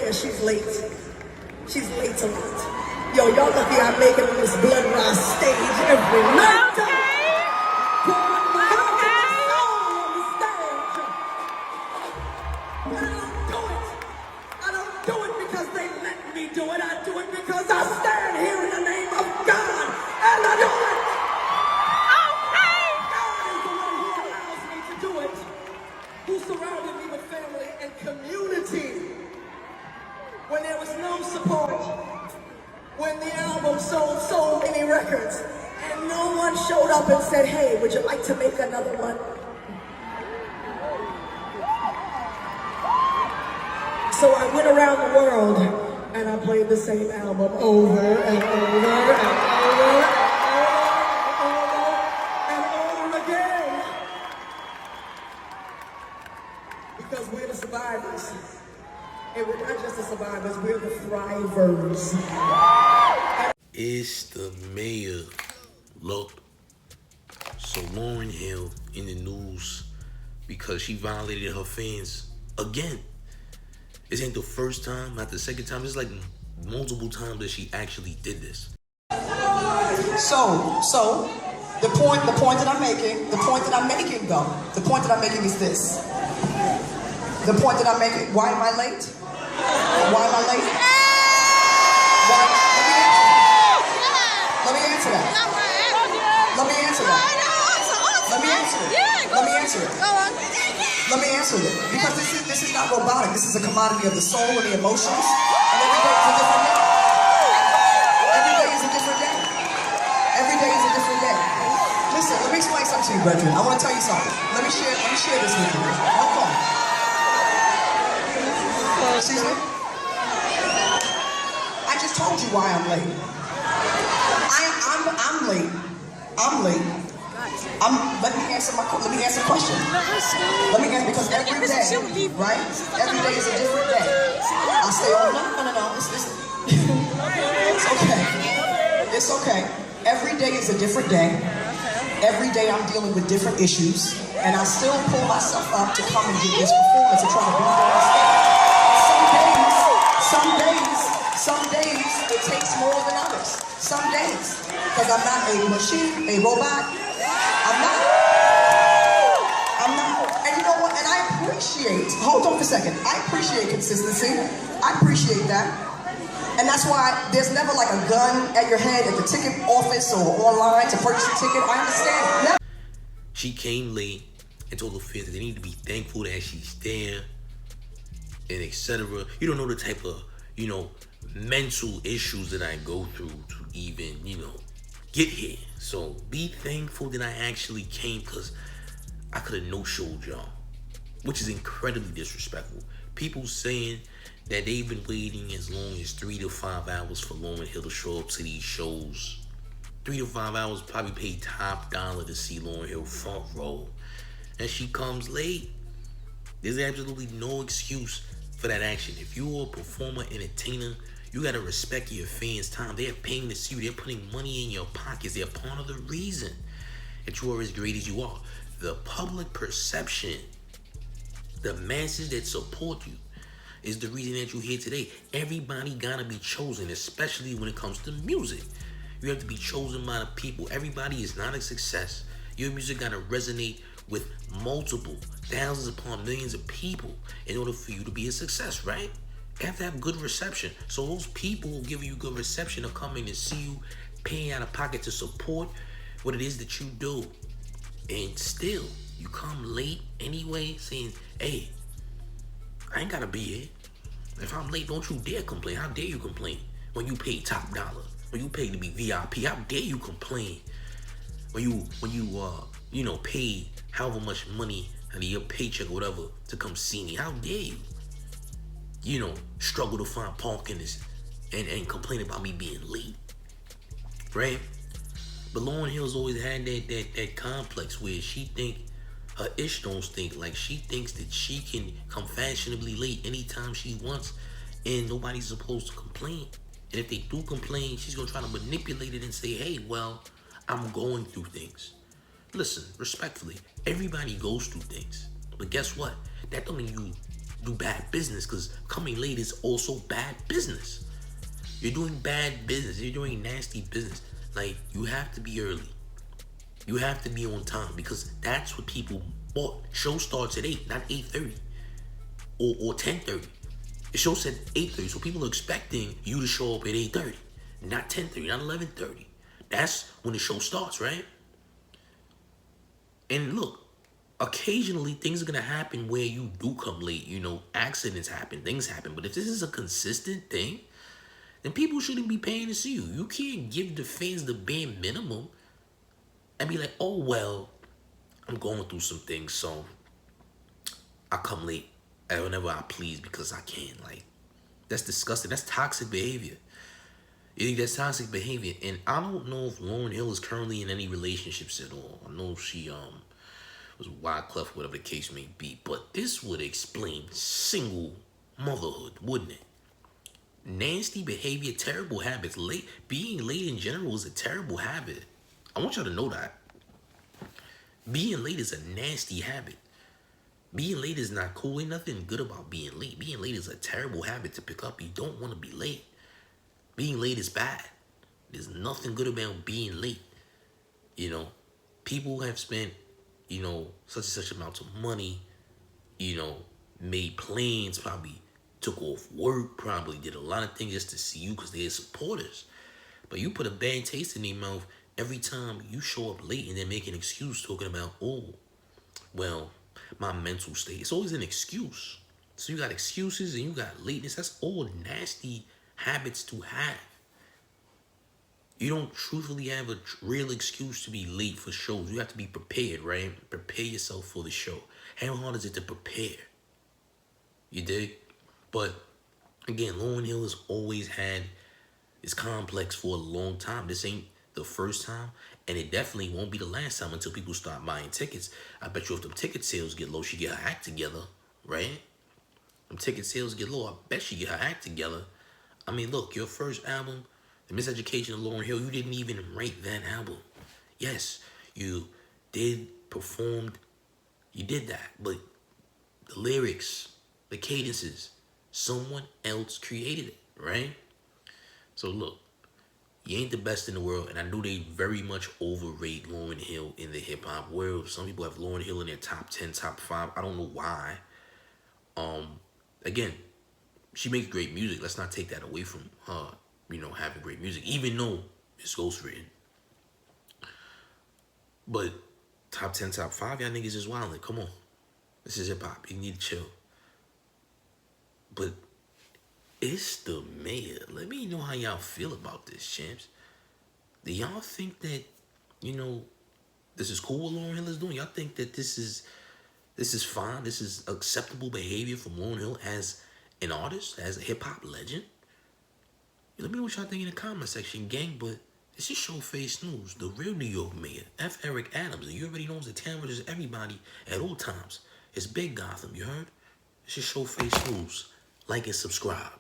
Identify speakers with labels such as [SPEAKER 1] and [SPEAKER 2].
[SPEAKER 1] Yeah, she's late. She's late a lot. Yo, y'all lucky I make it on this blood rise stage every night. I don't do it because they let me do it. I do it because I stand here in the name of God, and I do it. Who surrounded me with family and community when there was no support, when the album sold so many records and no one showed up and said, hey, would you like to make another one? So I went around the world and I played the same album over and over and over. Because we're the survivors. And we're not just the survivors, we're the thrivers.
[SPEAKER 2] It's the mayor. Look. So Lauryn Hill in the news because she violated her fans again. This ain't the first time, not the second time. It's like multiple times that she actually did this.
[SPEAKER 1] So the point that I'm making is this. The point that I'm making, why am I late? Why am I late? Let me answer that. Let me answer it. Because this is not robotic. This is a commodity of the soul and the emotions. And every day is a different day. Every day is a different day. Every day is a different day. Listen, let me explain something to you, brethren. I want to tell you something. Let me share this with you. One phone. Excuse me? I just told you why I'm late. I'm late. Let me answer a question. Let me answer, because every day, right? Every day is a different day. I say, oh, no. It's okay. It's okay. Every day is a different day. Every day I'm dealing with different issues. And I still pull myself up to come and do this performance and try to be on stage. Some days it takes more than others. Some days, because I'm not a machine, a robot. I'm not. And you know what? And I appreciate, hold on for a second. I appreciate consistency. I appreciate that. And that's why there's never like a gun at your head at the ticket office or online to purchase a ticket. I understand. Never.
[SPEAKER 2] She came late and told the fans that they need to be thankful that she's there and etc. You don't know the type of, mental issues that I go through to even, get here. So be thankful that I actually came, because I could have no-showed y'all, which is incredibly disrespectful. People saying that they've been waiting as long as 3 to 5 hours for Lauryn Hill to show up to these shows. 3 to 5 hours, probably paid top dollar to see Lauryn Hill front row. And she comes late. There's absolutely no excuse for that action. If you're a performer, entertainer, you gotta respect your fans' time. They're paying to see you. They're putting money in your pockets. They're part of the reason that you are as great as you are. The public perception, the masses that support you, is the reason that you're here today. Everybody gotta be chosen, especially when it comes to music. You have to be chosen by the people. Everybody is not a success. Your music gotta resonate with multiple thousands upon millions of people in order for you to be a success, right? You have to have good reception. So those people who give you good reception are coming to see you, paying out of pocket to support what it is that you do. And still, you come late anyway, saying, hey, I ain't gotta be here. If I'm late, don't you dare complain. How dare you complain when you pay top dollar? When you pay to be VIP, how dare you complain? When you pay however much money out of your paycheck or whatever to come see me, how dare you? Struggle to find parking and complain about me being late, right? But Lauryn Hill's always had that complex where she think her ish don't stink. Like, she thinks that she can come fashionably late anytime she wants and nobody's supposed to complain. And if they do complain, she's gonna try to manipulate it and say, hey, well, I'm going through things. Listen, respectfully, everybody goes through things. But guess what? That don't mean you do bad business, because coming late is also bad business. You're doing bad business. You're doing nasty business. Like, you have to be early. You have to be on time, because that's what people bought. Show starts at 8, not 8:30 or 10:30. The show said 8:30, so people are expecting you to show up at 8:30, not 10:30, not 11:30. That's when the show starts, right? And look, occasionally things are gonna happen where you do come late. You know, accidents happen, things happen. But if this is a consistent thing, then people shouldn't be paying to see you. You can't give the fans the bare minimum and be like, oh, well, I'm going through some things, so I come late whenever I please because I can. Like, that's disgusting. That's toxic behavior. You think that's toxic behavior? And I don't know if Lauryn Hill is currently in any relationships at all. I know she was Wyclef, whatever the case may be. But this would explain single motherhood, wouldn't it? Nasty behavior, terrible habits. Being late in general is a terrible habit. I want y'all to know that. Being late is a nasty habit. Being late is not cool. Ain't nothing good about being late. Being late is a terrible habit to pick up. You don't want to be late. Being late is bad. There's nothing good about being late. You know, people have spent, you know, such and such amounts of money, you know, made plans, probably took off work, probably did a lot of things just to see you because they're supporters. But you put a bad taste in their mouth every time you show up late and then make an excuse talking about, oh, well, my mental state. It's always an excuse. So you got excuses and you got lateness. That's all nasty habits to have. You don't truthfully have a real excuse to be late for shows. You have to be prepared, right? Prepare yourself for the show. How hard is it to prepare? You dig? But again, Lauryn Hill has always had this complex for a long time. This ain't the first time, and it definitely won't be the last time until people start buying tickets. I bet you if the ticket sales get low, she get her act together, right? If ticket sales get low, I bet she get her act together. I mean, look, your first album, The Miseducation of Lauryn Hill, you didn't even write that album. Yes, you did performed, you did that, but the lyrics, the cadences, someone else created it, right? So look, you ain't the best in the world, and I know they very much overrate Lauryn Hill in the hip-hop world. Some people have Lauryn Hill in their top 10, top 5. I don't know why. Again, she makes great music. Let's not take that away from her, you know, having great music, even though it's ghostwritten. But top 10, top 5, y'all niggas is wildin'. Come on. This is hip-hop. You need to chill. But it's the mayor. Let me know how y'all feel about this, champs. Do y'all think that, you know, this is cool what Lauryn Hill is doing? Y'all think that this is fine? This is acceptable behavior from Lauryn Hill as an artist, as a hip-hop legend? Let me know what y'all think in the comment section, gang. But this is Showface News, the real New York mayor, F. Eric Adams. And you already know the town is everybody at all times. It's Big Gotham, you heard? This is Showface News. Like and subscribe.